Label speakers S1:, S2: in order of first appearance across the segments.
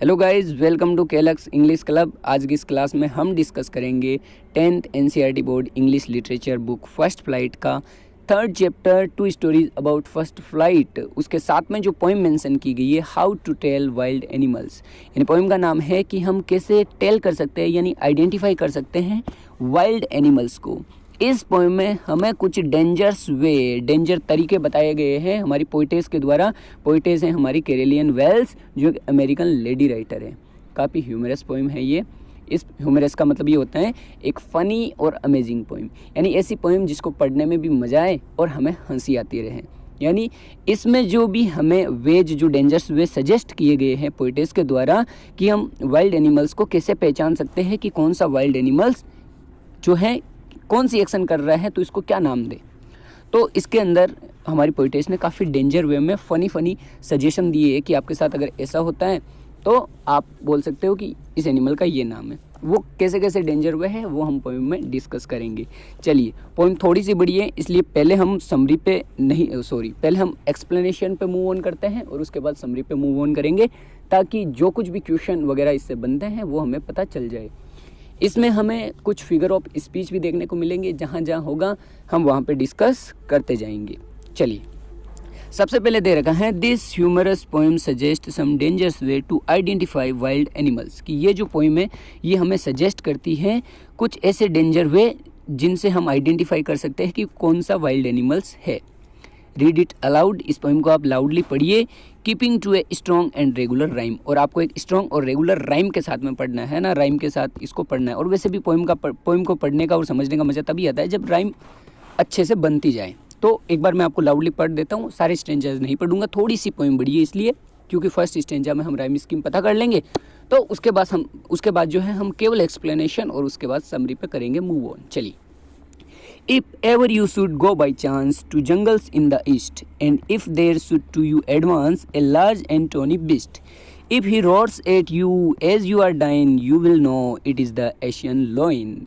S1: Hello guys, welcome to केलक्स English club. आज की इस क्लास में हम डिस्कस करेंगे 10th NCERT board English literature book first flight का third chapter 2 stories about first flight. उसके साथ में जो पोइम मेंशन की गई है, how to tell wild animals. इन पोइम का नाम है कि हम कैसे टेल कर सकते हैं यानी आइडेंटिफाई कर सकते हैं वाइल्ड एनिमल्स को। इस पोइम में हमें कुछ डेंजर तरीके बताए गए हैं हमारी पोइटेस के द्वारा। पोइटेस हैं हमारी कैरेलियन वेल्स, जो एक अमेरिकन लेडी राइटर है। काफ़ी ह्यूमरस पोइम है ये। इस ह्यूमरस का मतलब ये होता है एक फ़नी और अमेजिंग पोइम, यानी ऐसी पोइम जिसको पढ़ने में भी मज़ा आए और हमें हंसी आती रहे। यानी इसमें जो भी हमें जो डेंजर्स वे सजेस्ट किए गए हैं पोइटेस के द्वारा कि हम वाइल्ड एनिमल्स को कैसे पहचान सकते हैं कि कौन सा वाइल्ड एनिमल्स जो है कौन सी एक्शन कर रहा है तो इसको क्या नाम दे। तो इसके अंदर हमारी पोइटेस ने काफ़ी डेंजर वे में फ़नी सजेशन दिए है कि आपके साथ अगर ऐसा होता है तो आप बोल सकते हो कि इस एनिमल का ये नाम है। वो कैसे कैसे डेंजर वे है वो हम पोइम में डिस्कस करेंगे। चलिए, पोइम थोड़ी सी बड़ी है इसलिए पहले हम पहले हम एक्सप्लेनेशन पे मूव ऑन करते हैं और उसके बाद समरी पे मूव ऑन करेंगे, ताकि जो कुछ भी क्वेश्चन वगैरह इससे बनते हैं वो हमें पता चल जाए। इसमें हमें कुछ फिगर ऑफ स्पीच भी देखने को मिलेंगे, जहाँ जहाँ होगा हम वहाँ पे डिस्कस करते जाएंगे। चलिए, सबसे पहले दे रखा है this humorous poem suggest some dangerous way to identify wild animals, कि ये जो पोएम है ये हमें सजेस्ट करती है कुछ ऐसे डेंजर वे जिनसे हम आइडेंटिफाई कर सकते हैं कि कौन सा वाइल्ड एनिमल्स है। रीड इट अलाउड, इस पोएम को आप लाउडली पढ़िए। Keeping to a strong and regular rhyme, और आपको एक स्ट्रॉन्ग और रेगुलर राइम के साथ में पढ़ना है ना, राइम के साथ इसको पढ़ना है। और वैसे भी पोएम को पढ़ने का और समझने का मज़ा तभी आता है जब राइम अच्छे से बनती जाए। तो एक बार मैं आपको लाउडली पढ़ देता हूँ, सारे स्टेंजाज नहीं पढ़ूंगा, थोड़ी सी पोएम बड़ी है इसलिए, क्योंकि फर्स्ट स्टेंजा में हम राइम स्कीम पता कर लेंगे। तो उसके बाद जो है हम केवल एक्सप्लेनेशन और उसके बाद समरी पे करेंगे मूव ऑन। चलिए, If ever you should go by chance to jungles in the east, and if there should to you advance a large and tawny beast, if he roars at you as you are dying, you will know it is the Asian loin.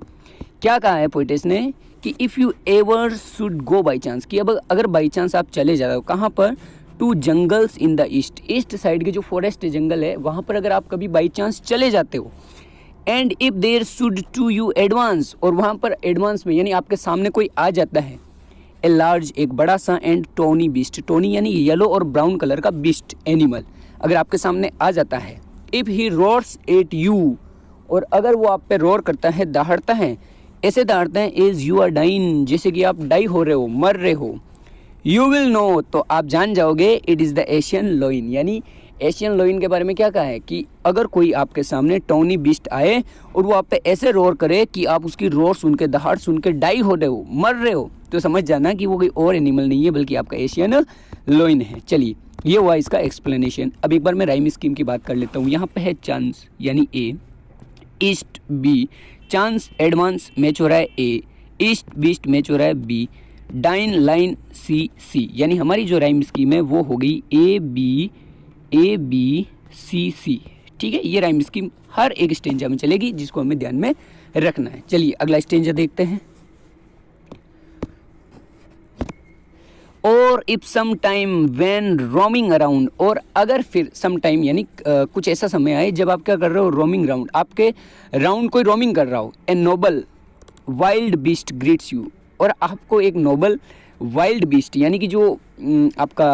S1: क्या कहा है poetess ने कि if you ever should go by chance, कि अब अगर by chance आप चले जाओ कहाँ पर, to jungles in the east side के जो फॉरेस्ट जंगल है वहाँ पर अगर आप कभी बाई चांस चले जाते हो, and if there should to you advance, और वहाँ पर एडवांस में यानी आपके सामने कोई आ जाता है, ए लार्ज एक बड़ा सा, एंड टोनी बीस्ट, टोनी यानी येलो और ब्राउन कलर का बीस्ट एनिमल अगर आपके सामने आ जाता है। If he roars at you, और अगर वो आप पे रोर करता है, दहाड़ता है, ऐसे दहाड़ता है एज यू आर डाइन, जैसे कि आप डाई हो रहे हो, मर रहे हो। यू विल नो, तो आप जान जाओगे, it is the Asian lion, यानी एशियन लोइन के बारे में क्या कहा है कि अगर कोई आपके सामने टोनी बीस्ट आए और वो आप पे ऐसे रोर करे कि आप उसकी रोर सुन के, दहाड़ सुन के डाई हो रहे हो, मर रहे हो, तो समझ जाना कि वो कोई और एनिमल नहीं है बल्कि आपका एशियन लोइन है। चलिए, ये हुआ इसका एक्सप्लेनेशन। अब एक बार मैं राइम स्कीम की बात कर लेता हूँ। यहाँ पे है चांस यानी A, east B, chance advance match हो रहा है ए, ईस्ट बीस्ट मैच हो रहा है बी, डाइन लाइन सी, यानी हमारी जो राइम स्कीम है वो हो गई ए बी सी। ठीक है, ये राइम स्कीम हर एक स्टेंजा में चलेगी जिसको हमें ध्यान में रखना है। चलिए, अगला स्टेंजा देखते हैं। और if some time when roaming around, और अगर फिर सम टाइम यानी कुछ ऐसा समय आए जब आप क्या कर रहे हो, रोमिंग राउंड, आपके राउंड कोई रोमिंग कर रहा हो, a noble wild beast greets you, और आपको एक नोबल वाइल्ड बीस्ट यानी कि जो आपका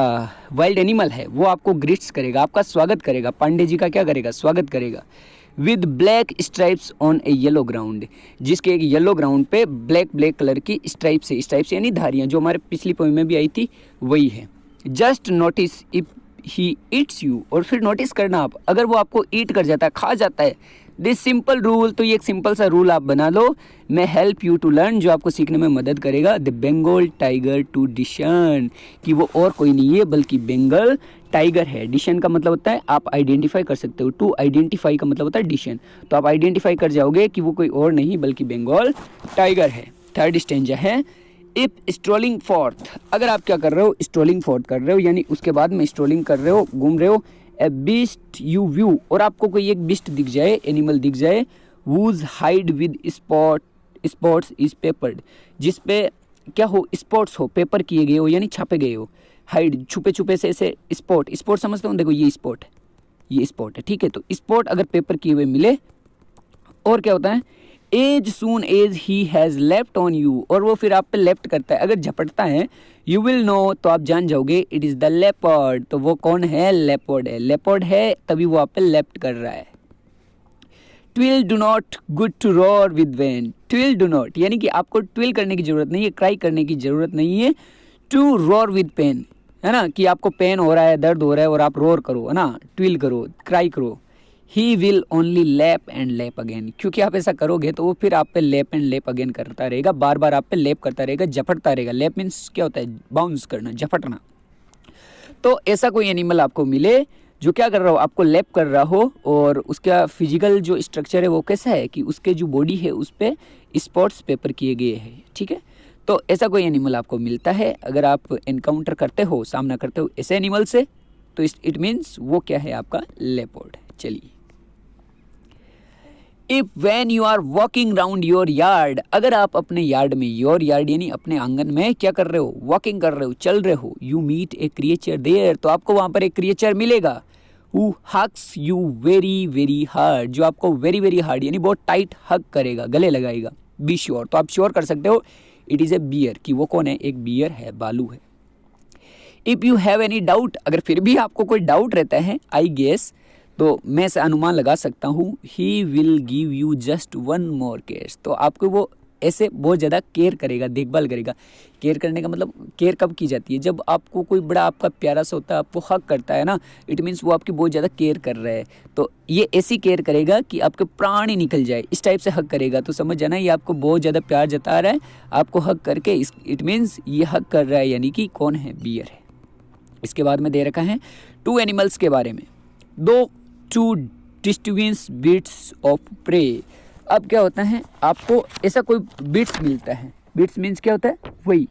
S1: वाइल्ड एनिमल है वो आपको ग्रीट्स करेगा, आपका स्वागत करेगा। पांडे जी का क्या करेगा, स्वागत करेगा। With black stripes on A yellow ground, जिसके एक येलो ग्राउंड पे ब्लैक कलर की स्ट्राइप्स यानी धारियाँ, जो हमारे पिछली पोएम में भी आई थी वही है। Just notice if he eats you, और फिर नोटिस करना आप, अगर वो आपको ईट कर जाता है, खा जाता है, दिस सिंपल रूल, तो ये एक सिंपल सा रूल आप बना लो, मैं हेल्प यू टू लर्न, जो आपको सीखने में मदद करेगा, द बंगाल टाइगर टू डिशन, कि वो और कोई नहीं है बल्कि बंगाल टाइगर है। डिशन का मतलब होता है आप आइडेंटिफाई कर सकते हो, टू आइडेंटिफाई का मतलब होता है डिशन, तो आप आइडेंटिफाई कर जाओगे कि वो कोई और नहीं बल्कि बंगाल टाइगर है। थर्ड स्टेंजा है, इफ स्ट्रोलिंग फोर्थ, अगर आप क्या कर रहे हो, स्ट्रोलिंग फोर्थ कर रहे हो, यानी उसके बाद में स्ट्रोलिंग कर रहे हो, घूम रहे हो, ए बीस्ट यू व्यू, और आपको कोई एक बीस्ट दिख जाए, एनिमल दिख जाए, whose hide with spots is peppered, जिस पे क्या हो, स्पॉट्स हो, पेपर किए गए हो यानी छापे गए हो, हाइड छुपे से ऐसे, स्पॉट समझते हो, देखो ये स्पॉट ये स्पॉट है, ठीक है। तो स्पॉट अगर पेपर किए हुए मिले, और क्या होता है, as soon as he has left on you, और वो फिर आप पे लेफ्ट करता है, अगर झपटता है, यू विल नो, तो आप जान जाओगे इट इज़ द लेपर्ड। तो वो कौन है, लेपर्ड है, लेपर्ड है तभी वो आप पे लेफ्ट कर रहा है। Twill do not good to roar with when, twill do not यानी कि आपको ट्विल करने की जरूरत नहीं है, क्राई करने की जरूरत नहीं है। टू रोर विद पेन, है ना, कि आपको पेन हो रहा है, दर्द हो रहा है और आप रोर करो, है ना, ट्विल करो, क्राई करो। He will only lap and lap again, क्योंकि आप ऐसा करोगे तो वो फिर आप पे लैप एंड लैप अगेन करता रहेगा, बार बार आप पे लैप करता रहेगा, झपटता रहेगा। लैप मीन्स क्या होता है, बाउंस करना, झपटना। तो ऐसा कोई एनिमल आपको मिले जो क्या कर रहा हो, आपको लैप कर रहा हो, और उसका फिजिकल जो स्ट्रक्चर है वो कैसा है कि उसके जो बॉडी है उस पर स्पॉट्स पेपर किए गए हैं, ठीक है। तो ऐसा कोई एनिमल आपको मिलता है, अगर आप एनकाउंटर करते हो, सामना करते हो ऐसे एनिमल से, तो इट मीन्स वो क्या है, आपका लेपर्ड। चलिए, if when you are walking round your yard, अगर आप अपने यार्ड में, योर यार्ड यानी अपने आंगन में क्या कर रहे हो, वॉकिंग कर रहे हो, चल रहे हो, you meet a creature there, तो आपको वहां पर एक क्रिएचर मिलेगा, who hugs you very very hard, जो आपको वेरी वेरी हार्ड यानी बहुत टाइट हग करेगा, गले लगाएगा। बी श्योर, तो आप श्योर कर सकते हो इट इज ए बियर, कि वो कौन है, एक बियर है, बालू है। If you have any doubt, अगर फिर भी आपको कोई डाउट रहता है, आई गेस, तो मैं ऐसा अनुमान लगा सकता हूँ, he will give you just one more care, तो आपको वो ऐसे बहुत ज़्यादा केयर करेगा, देखभाल करेगा। केयर करने का मतलब, केयर कब की जाती है, जब आपको कोई बड़ा आपका प्यारा सा होता है, आपको हक करता है ना, इट मीन्स वो आपकी बहुत ज़्यादा केयर कर रहा है। तो ये ऐसी केयर करेगा कि आपके प्राण ही निकल जाए, इस टाइप से हक करेगा। तो समझ जाना, ये आपको बहुत ज़्यादा प्यार जता रहा है, आपको हक करके, इट मीन्स ये हक कर रहा है, यानी कि कौन है, बियर है। इसके बाद में दे रखा है 2 एनिमल्स के बारे में, 2 डिस्टिंक्ट बीट्स ऑफ प्रे। अब क्या होता है, आपको ऐसा कोई बीट्स मिलता है, बीट्स मीन्स क्या होता है, वही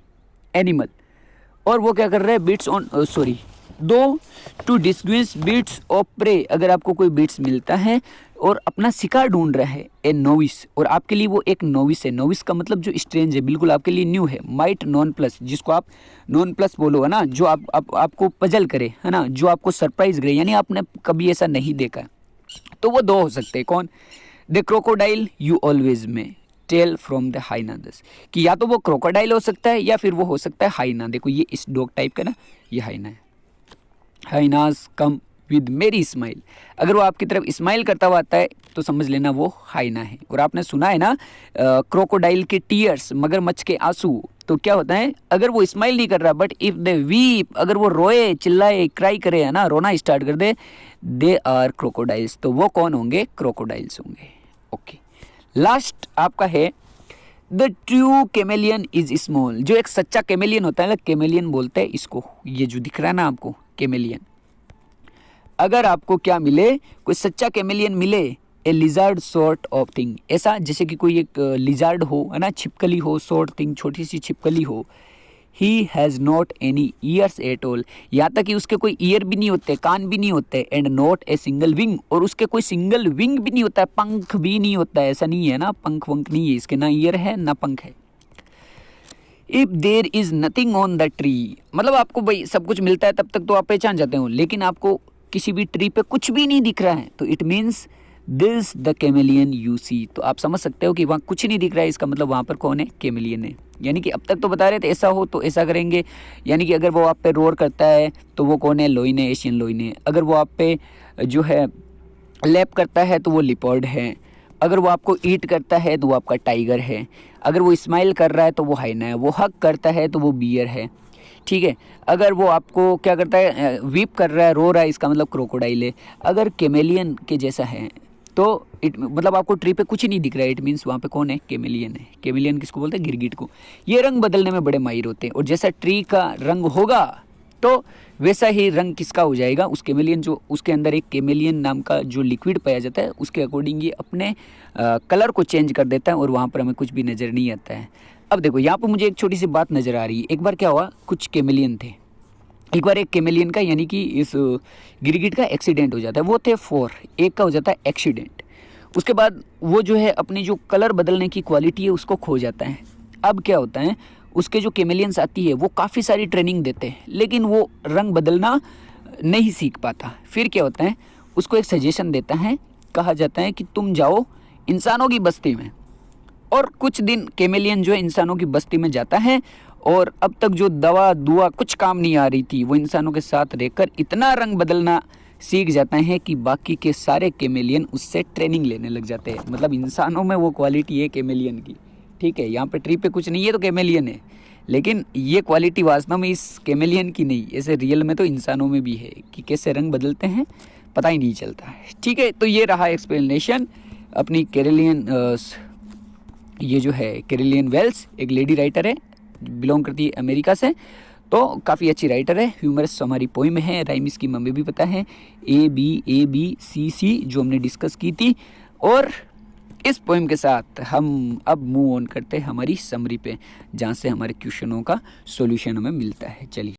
S1: एनिमल, और वो क्या कर रहा है, beats on, sorry, 2 distinct beats of prey. अगर आपको कोई बीट्स मिलता है और अपना शिकार ढूंढ रहा है, ए नोविस, और आपके लिए वो एक नोविस है, नोविस का मतलब जो स्ट्रेंज है, बिल्कुल आपके लिए न्यू है। माइट नॉन प्लस, जिसको आप नॉन प्लस बोलो, है ना, जो आपको पजल करे, है ना, जो आपको सरप्राइज करे, यानी आपने कभी ऐसा नहीं देखा। तो वो 2 हो सकते हैं, कौन, द क्रोकोडाइल यू ऑलवेज में टेल फ्रॉम द हाइनादस, कि या तो वो क्रोकोडाइल हो सकता है या फिर वो हो सकता है हाइना। देखो ये इस डॉग टाइप का ना, ये हाइना है। हाइनास कम विद मेरी स्माइल, अगर वो आपकी तरफ स्माइल करता हुआ आता है तो समझ लेना वो हाइना है। और आपने सुना है ना, क्रोकोडाइल के टीयर्स, मगरमच्छ के आंसू, तो क्या होता है, अगर वो स्माइल नहीं कर रहा, बट इफ दे वीप, अगर वो रोए, चिल्लाए, क्राई करे, है ना, रोना स्टार्ट कर दे, दे आर क्रोकोडाइल्स, तो वो कौन होंगे, क्रोकोडाइल्स होंगे। ओके, लास्ट आपका है the true chameleon is small, जो एक सच्चा कैमेलियन होता है ना, कैमेलियन बोलते हैं इसको, ये जो दिख रहा है ना आपको कैमेलियन। अगर आपको क्या मिले, कोई सच्चा कैमेलियन मिले, ए लिजार्ड सॉर्ट ऑफ थिंग, ऐसा जैसे कि कोई एक लिजार्ड हो, है ना, छिपकली हो, सॉर्ट थिंग, छोटी सी छिपकली हो। He has not any years at all, यहाँ तक कि उसके कोई ईयर भी नहीं होते, कान भी नहीं होते, and not a single wing, और उसके कोई सिंगल विंग भी नहीं होता है, पंख भी नहीं होता है, ऐसा नहीं है ना, पंख वंख नहीं है इसके, ना ईयर है ना पंख है। If there is nothing on the tree, मतलब आपको भाई सब कुछ मिलता है तब तक तो आप पहचान जाते हो, लेकिन आपको किसी भी ट्री पे कुछ भी नहीं दिख रहा है, तो it means this the chameleon you see, तो आप समझ सकते हो कि वहाँ कुछ नहीं दिख रहा है, इसका मतलब वहाँ पर कौन है, कैमेलियन है। यानी कि अब तक तो बता रहे थे ऐसा हो तो ऐसा करेंगे, यानी कि अगर वो आप पे रोर करता है तो वो कौन है, लोइन है, एशियन लोइन है। अगर वो आप पे जो है लैप करता है तो वो लिपर्ड है। अगर वो आपको ईट करता है तो वो आपका टाइगर है। अगर वो स्माइल कर रहा है तो वो हाइना है। वो हग करता है तो वो बियर है, ठीक है। अगर वो आपको क्या करता है, वीप कर रहा है, रो रहा है, इसका मतलब क्रोकोडाइल है। अगर कैमेलियन के जैसा है तो मतलब आपको ट्री पे कुछ ही नहीं दिख रहा है, इट मीन्स वहाँ पे कौन है, कैमेलियन है। कैमेलियन किसको बोलते हैं, गिरगिट को। ये रंग बदलने में बड़े माहिर होते हैं, और जैसा ट्री का रंग होगा तो वैसा ही रंग किसका हो जाएगा, उस कैमेलियन, जो उसके अंदर एक कैमेलियन नाम का जो लिक्विड पाया जाता है उसके अकॉर्डिंग ये अपने कलर को चेंज कर देता है, और वहाँ पर हमें कुछ भी नज़र नहीं आता है। अब देखो यहाँ पर मुझे एक छोटी सी बात नज़र आ रही है। एक बार क्या हुआ, कुछ कैमेलियन थे, एक बार एक कैमेलियन का यानी कि इस गिरगिट का एक्सीडेंट हो जाता है। वो थे 4, एक का हो जाता है एक्सीडेंट। उसके बाद वो जो है अपनी जो कलर बदलने की क्वालिटी है उसको खो जाता है। अब क्या होता है, उसके जो कैमेलियंस आती है वो काफ़ी सारी ट्रेनिंग देते हैं, लेकिन वो रंग बदलना नहीं सीख पाता। फिर क्या होता है, उसको एक सजेशन देता है, कहा जाता है कि तुम जाओ इंसानों की बस्ती में। और कुछ दिन कैमेलियन जो है इंसानों की बस्ती में जाता है और अब तक जो दवा दुआ कुछ काम नहीं आ रही थी, वो इंसानों के साथ रहकर इतना रंग बदलना सीख जाता है कि बाकी के सारे कैमेलियन उससे ट्रेनिंग लेने लग जाते हैं। मतलब इंसानों में वो क्वालिटी है कैमेलियन की, ठीक है। यहाँ पे ट्री पे कुछ नहीं है तो कैमेलियन है, लेकिन ये क्वालिटी वास्तव में इस कैमेलियन की नहीं, ऐसे रियल में तो इंसानों में भी है कि कैसे रंग बदलते हैं पता ही नहीं चलता है, ठीक है। तो ये रहा एक्सप्लेनेशन अपनी कैरेलियन, ये जो है कैरेलियन वेल्स एक लेडी राइटर है, बिलोंग करती है अमेरिका से, तो काफ़ी अच्छी राइटर है। ह्यूमरस हमारी पोइम है, राइम इसकी मम्मी भी पता है, ABCC जो हमने डिस्कस की थी। और इस पोइम के साथ हम अब मूव ऑन करते हैं हमारी समरी पे, जहाँ से हमारे क्वेश्चनों का सॉल्यूशन हमें मिलता है। चलिए।